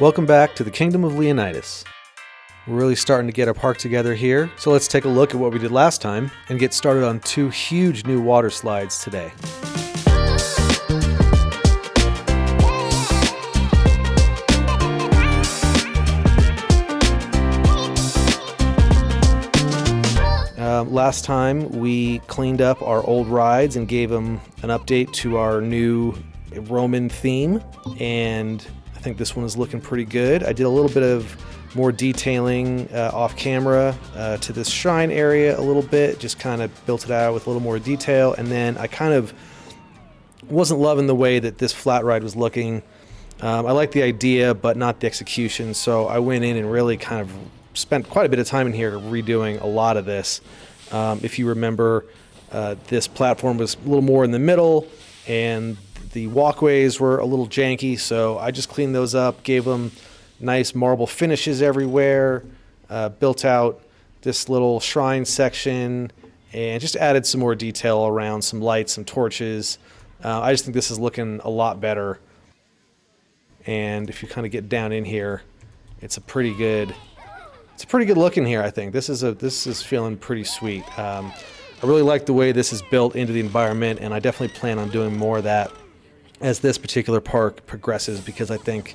Welcome back to the Kingdom of Leonidas. We're really starting to get our park together here, so let's take a look at what we did last time and get started on 2 huge new water slides today. Last time we cleaned up our old rides and gave them an update to our new Roman theme, and I think this one is looking pretty good. I did a little bit of more detailing off camera to this shrine area a little bit, just kind of built it out with a little more detail, and then I kind of wasn't loving the way that this flat ride was looking. I like the idea but not the execution, so I went in and really kind of spent quite a bit of time in here redoing a lot of this. If you remember, this platform was a little more in the middle and the walkways were a little janky, so I just cleaned those up, gave them nice marble finishes everywhere, built out this little shrine section, and just added some more detail around some lights, some torches. I just think this is looking a lot better. And if you kind of get down in here, it's a pretty good look in here. I think this is feeling pretty sweet. I really like the way this is built into the environment, and I definitely plan on doing more of that as this particular park progresses, because I think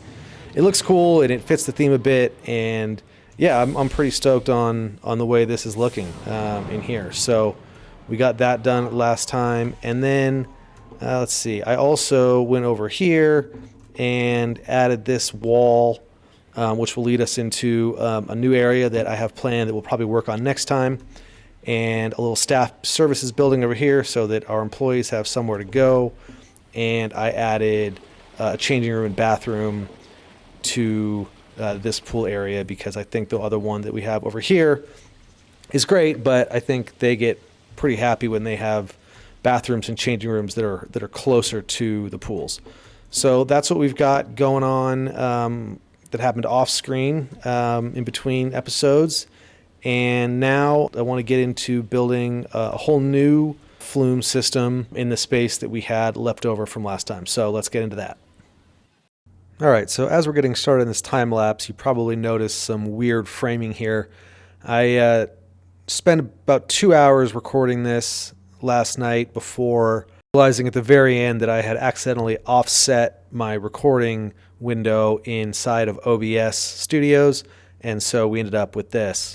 it looks cool and it fits the theme a bit. And yeah, I'm pretty stoked on the way this is looking in here. So we got that done last time, and then let's see. I also went over here and added this wall, which will lead us into a new area that I have planned that we'll probably work on next time, and a little staff services building over here so that our employees have somewhere to go. And I added a changing room and bathroom to this pool area, because I think the other one that we have over here is great, but I think they get pretty happy when they have bathrooms and changing rooms that are closer to the pools. So that's what we've got going on. That happened off screen in between episodes. And now I want to get into building a whole new flume system in the space that we had left over from last time. So let's get into that. All right, so as we're getting started in this time lapse, you probably noticed some weird framing here. I spent about 2 hours recording this last night before realizing at the very end that I had accidentally offset my recording window inside of OBS Studios, and so we ended up with this.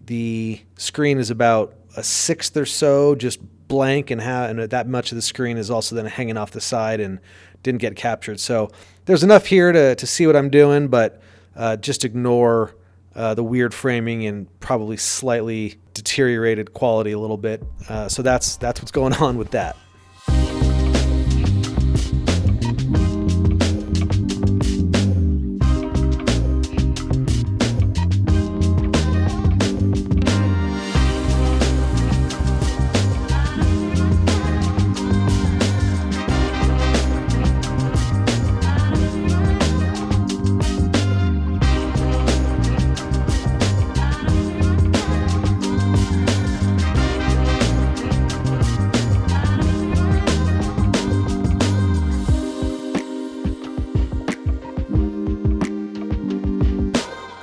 The screen is about a sixth or so just blank, and that much of the screen is also then hanging off the side and didn't get captured. So there's enough here to see what I'm doing, but just ignore the weird framing and probably slightly deteriorated quality a little bit. So that's what's going on with that.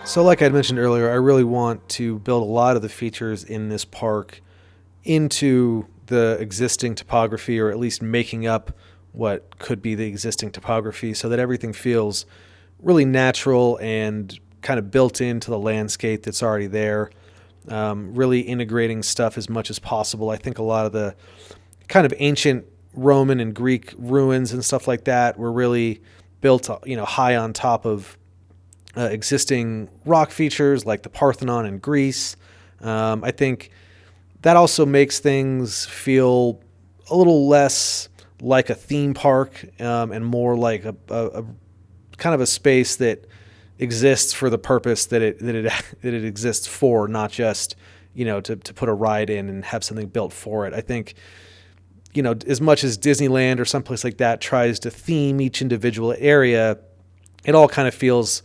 So like I mentioned earlier, I really want to build a lot of the features in this park into the existing topography, or at least making up what could be the existing topography, so that everything feels really natural and kind of built into the landscape that's already there. Really integrating stuff as much as possible. I think a lot of the kind of ancient Roman and Greek ruins and stuff like that were really built, high on top of existing rock features like the Parthenon in Greece. I think that also makes things feel a little less like a theme park, and more like a kind of a space that exists for the purpose that it exists for, not just to put a ride in and have something built for it. I think as much as Disneyland or someplace like that tries to theme each individual area, it all kind of feels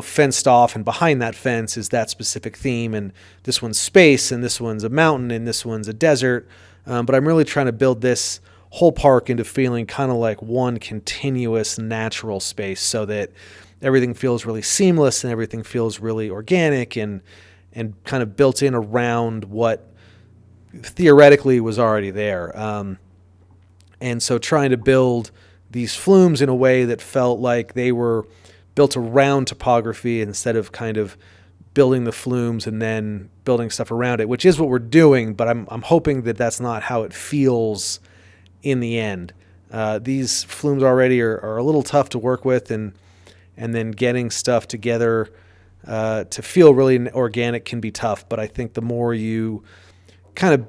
fenced off, and behind that fence is that specific theme, and this one's space, and this one's a mountain, and this one's a desert. But I'm really trying to build this whole park into feeling kind of like one continuous natural space, so that everything feels really seamless and everything feels really organic and kind of built in around what theoretically was already there. And so trying to build these flumes in a way that felt like they were built around topography instead of kind of building the flumes and then building stuff around it, which is what we're doing, but I'm hoping that that's not how it feels in the end. These flumes already are a little tough to work with, and then getting stuff together to feel really organic can be tough, but I think the more you kind of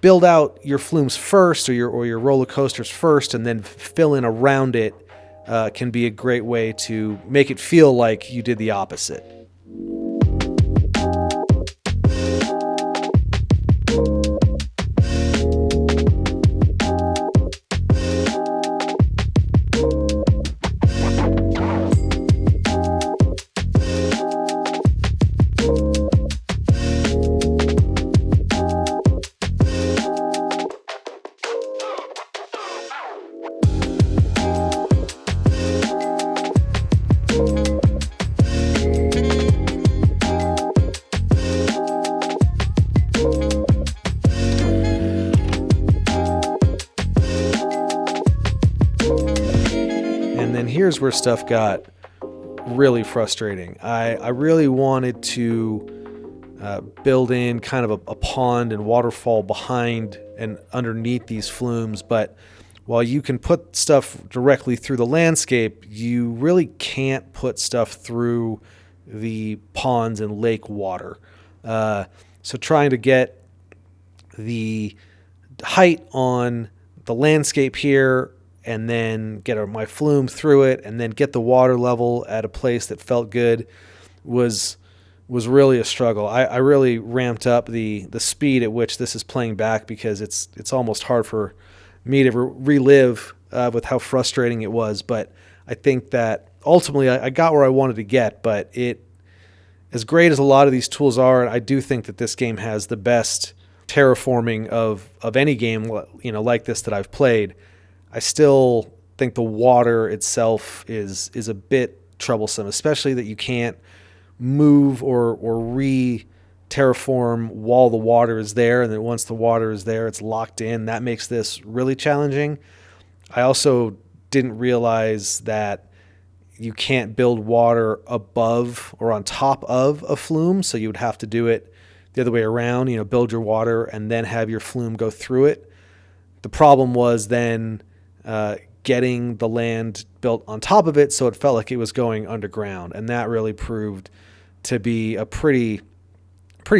build out your flumes first or your roller coasters first and then fill in around it can be a great way to make it feel like you did the opposite. Here's where stuff got really frustrating. I really wanted to build in kind of a pond and waterfall behind and underneath these flumes, but while you can put stuff directly through the landscape, you really can't put stuff through the ponds and lake water. So trying to get the height on the landscape here and then get my flume through it and then get the water level at a place that felt good was really a struggle. I really ramped up the speed at which this is playing back because it's almost hard for me to relive with how frustrating it was. But I think that ultimately I got where I wanted to get, but as great as a lot of these tools are, I do think that this game has the best terraforming of any game, like this that I've played. I still think the water itself is a bit troublesome, especially that you can't move or re-terraform while the water is there, and then once the water is there, it's locked in. That makes this really challenging. I also didn't realize that you can't build water above or on top of a flume, so you would have to do it the other way around, build your water and then have your flume go through it. The problem was then getting the land built on top of it so it felt like it was going underground, and that really proved to be a pretty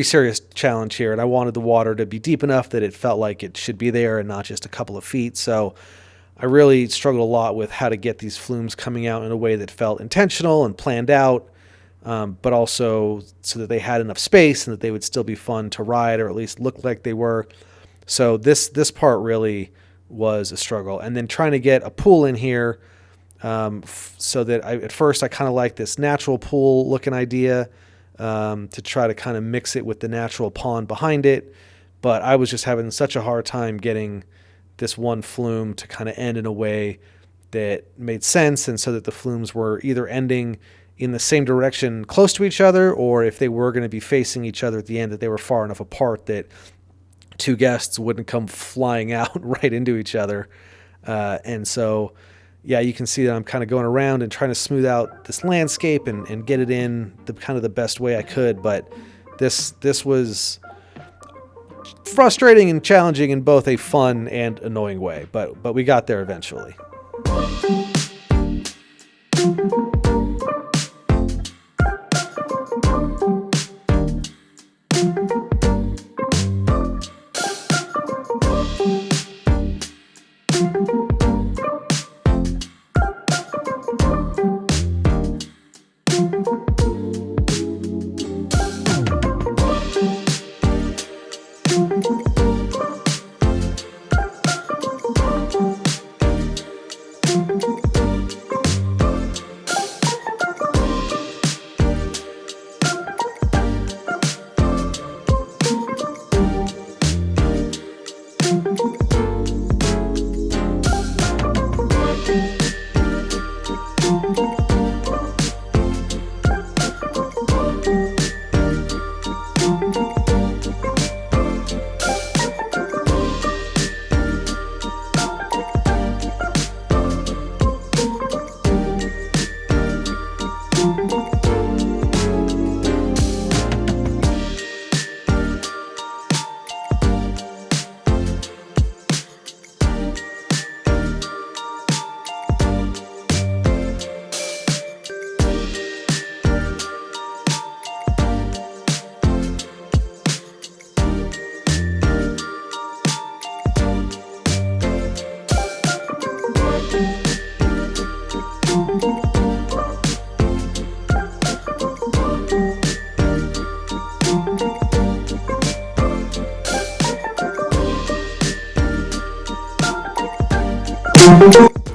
serious challenge here. And I wanted the water to be deep enough that it felt like it should be there and not just a couple of feet. So I really struggled a lot with how to get these flumes coming out in a way that felt intentional and planned out, but also so that they had enough space and that they would still be fun to ride, or at least look like they were. So this part really was a struggle. And then trying to get a pool in here, so that at first I kind of like this natural pool looking idea, to try to kind of mix it with the natural pond behind it. But I was just having such a hard time getting this one flume to kind of end in a way that made sense, and so that the flumes were either ending in the same direction close to each other, or if they were going to be facing each other at the end, that they were far enough apart that two guests wouldn't come flying out right into each other. And so, yeah, you can see that I'm kind of going around and trying to smooth out this landscape and get it in the kind of the best way I could. But this was frustrating and challenging in both a fun and annoying way. But we got there eventually.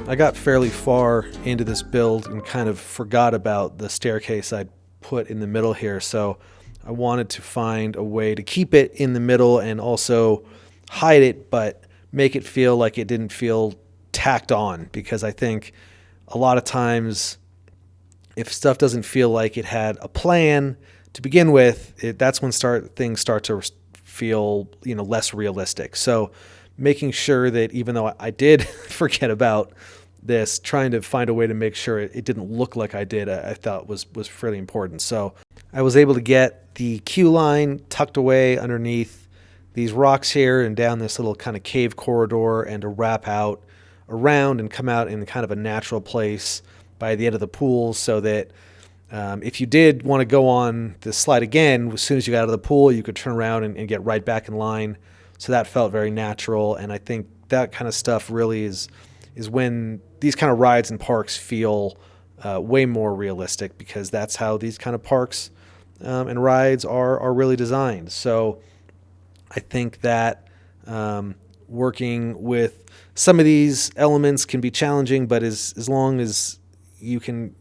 I got fairly far into this build and kind of forgot about the staircase I'd put in the middle here, so I wanted to find a way to keep it in the middle and also hide it, but make it feel like it didn't feel tacked on, because I think a lot of times if stuff doesn't feel like it had a plan to begin with, that's when things start to feel, less realistic. So making sure that even though I did forget about this, trying to find a way to make sure it didn't look like I did, I thought was fairly important. So I was able to get the queue line tucked away underneath these rocks here and down this little kind of cave corridor, and to wrap out around and come out in kind of a natural place by the end of the pool, so that if you did want to go on the slide again, as soon as you got out of the pool, you could turn around and get right back in line. So that felt very natural, and I think that kind of stuff really is when these kind of rides and parks feel way more realistic, because that's how these kind of parks and rides are really designed. So I think that working with some of these elements can be challenging, but as long as you can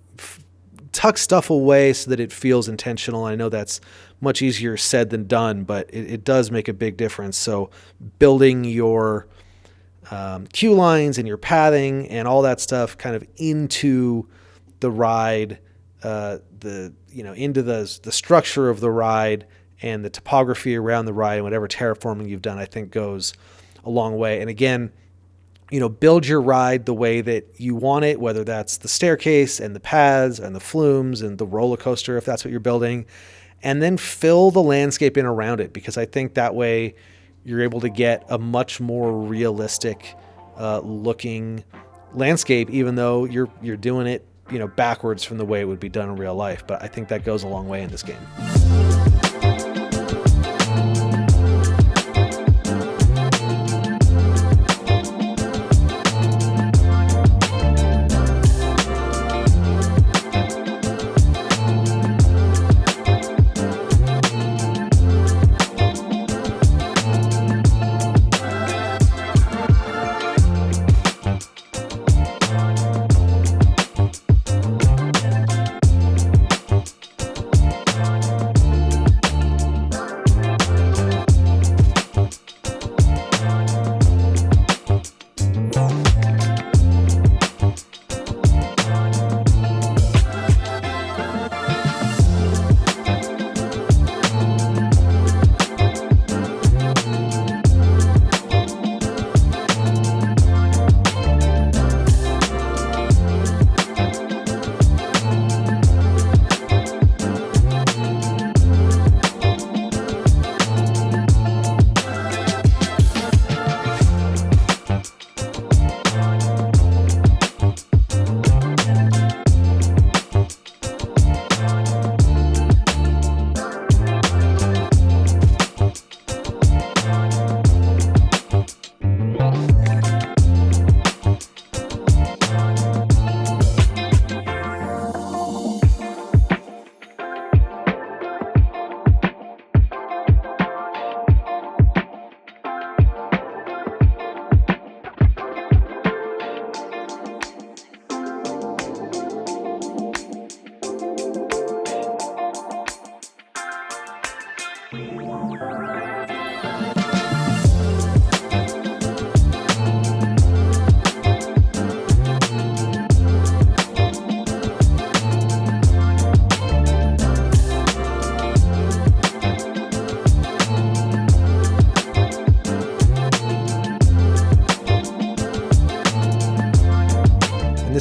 tuck stuff away so that it feels intentional. I know that's much easier said than done, but it does make a big difference. So building your queue lines and your pathing and all that stuff kind of into the ride, into the structure of the ride and the topography around the ride, and whatever terraforming you've done, I think goes a long way. And again, build your ride the way that you want it, whether that's the staircase and the paths and the flumes and the roller coaster, if that's what you're building, and then fill the landscape in around it, because I think that way you're able to get a much more realistic looking landscape, even though you're doing it, backwards from the way it would be done in real life. But I think that goes a long way in this game.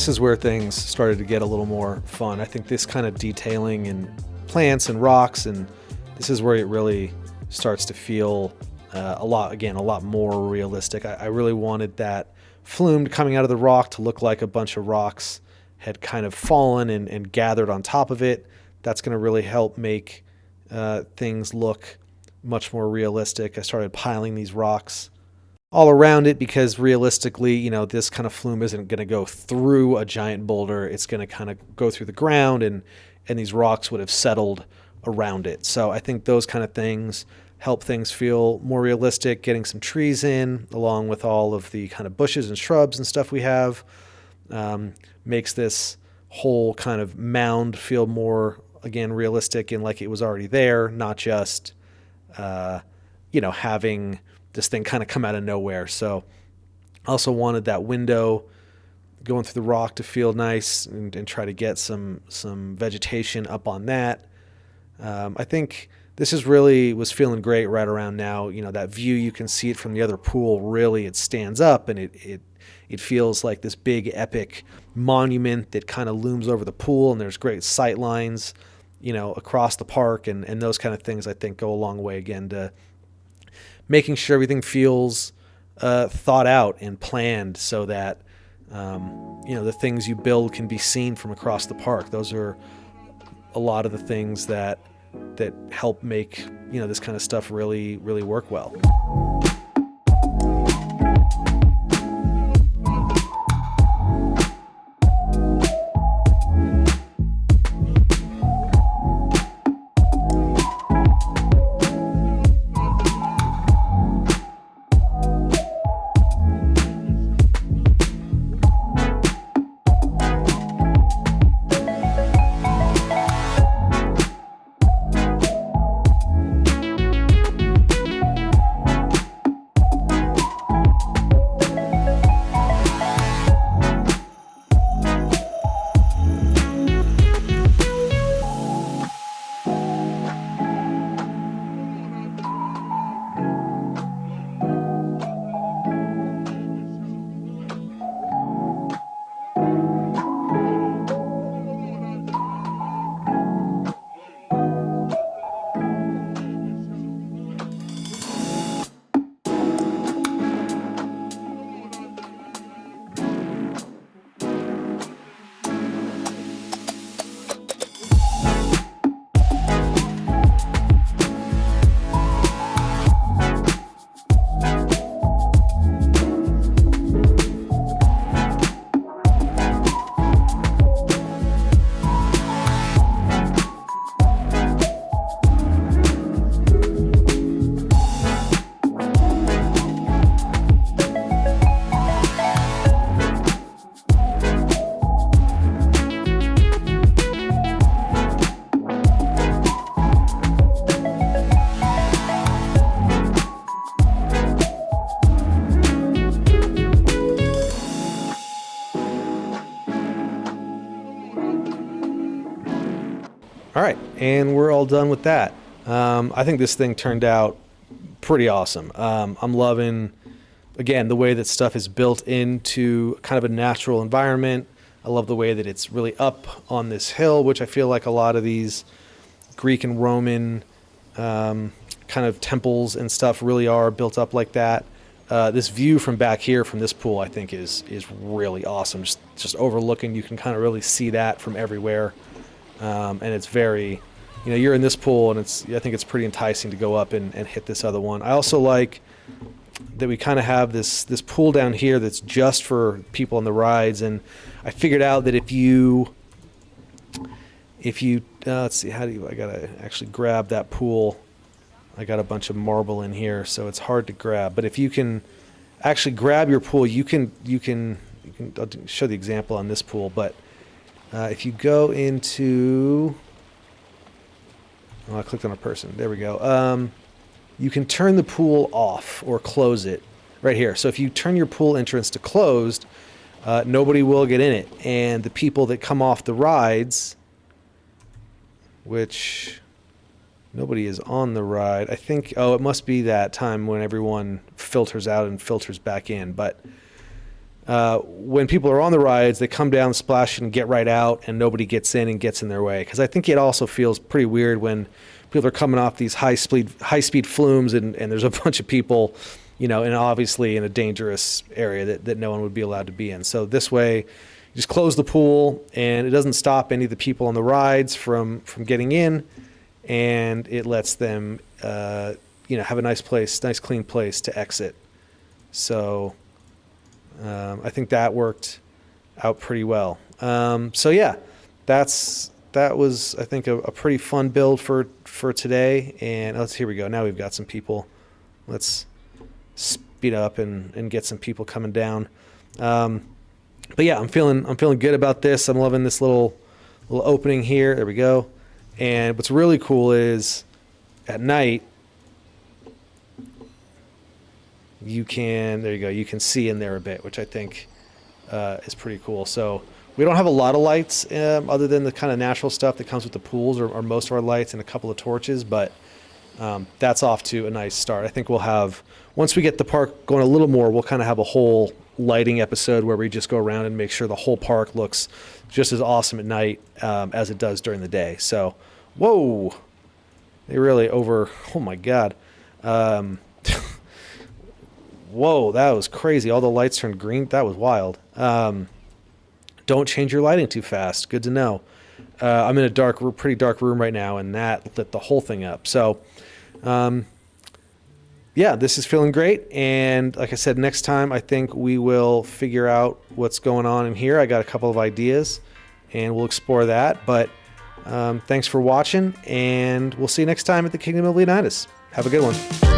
this is where things started to get a little more fun. I think this kind of detailing in plants and rocks, and this is where it really starts to feel a lot more realistic. I really wanted that flume coming out of the rock to look like a bunch of rocks had kind of fallen and gathered on top of it. That's going to really help make things look much more realistic. I started piling these rocks all around it because realistically, you know, this kind of flume isn't going to go through a giant boulder. It's going to kind of go through the ground, and these rocks would have settled around it. So I think those kind of things help things feel more realistic. Getting some trees in along with all of the kind of bushes and shrubs and stuff we have makes this whole kind of mound feel more, again, realistic and like it was already there, not just, having this thing kind of come out of nowhere. So I also wanted that window going through the rock to feel nice and try to get some vegetation up on that. I think this was feeling great right around now. You know, that view, you can see it from the other pool. Really, it stands up and it feels like this big epic monument that kind of looms over the pool, and there's great sight lines, you know, across the park, and those kind of things I think go a long way again to making sure everything feels thought out and planned so that the things you build can be seen from across the park. Those are a lot of the things that help make, this kind of stuff really, really work well. All right, and we're all done with that. I think this thing turned out pretty awesome. I'm loving, again, the way that stuff is built into kind of a natural environment. I love the way that it's really up on this hill, which I feel like a lot of these Greek and Roman kind of temples and stuff really are built up like that. This view from back here from this pool, I think, is really awesome. Just overlooking, you can kind of really see that from everywhere. And it's very, you're in this pool, and I think it's pretty enticing to go up and hit this other one. I also like that we kind of have this pool down here that's just for people on the rides. And I figured out that if you let's see, I gotta actually grab that pool. I got a bunch of marble in here, so it's hard to grab. But if you can actually grab your pool, you can I'll show the example on this pool, but if you go into, I clicked on a person. There we go. You can turn the pool off or close it right here. So if you turn your pool entrance to closed, nobody will get in it. And the people that come off the rides, which nobody is on the ride. I think, it must be that time when everyone filters out and filters back in. But when people are on the rides, they come down, splash, and get right out, and nobody gets in and gets in their way. Because I think it also feels pretty weird when people are coming off these high speed flumes, and there's a bunch of people, and obviously in a dangerous area that no one would be allowed to be in. So this way, you just close the pool, and it doesn't stop any of the people on the rides from getting in, and it lets them, have a nice clean place to exit. So I think that worked out pretty well. So yeah, that was, I think, a pretty fun build for today. And here we go. Now we've got some people. Let's speed up and get some people coming down. But yeah, I'm feeling good about this. I'm loving this little opening here. There we go. And what's really cool is at night, you can see in there a bit, which I think is pretty cool. So we don't have a lot of lights other than the kind of natural stuff that comes with the pools or most of our lights and a couple of torches, but that's off to a nice start. I think we'll have, once we get the park going a little more, we'll kind of have a whole lighting episode where we just go around and make sure the whole park looks just as awesome at night as it does during the day. So, whoa, they really oh my God. Whoa, that was crazy. All the lights turned green. That was wild. Don't change your lighting too fast. Good to know. I'm in a pretty dark room right now, and that lit the whole thing up. So, yeah, this is feeling great. And like I said, next time I think we will figure out what's going on in here. I got a couple of ideas, and we'll explore that. But thanks for watching, and we'll see you next time at the Kingdom of Leonidas. Have a good one.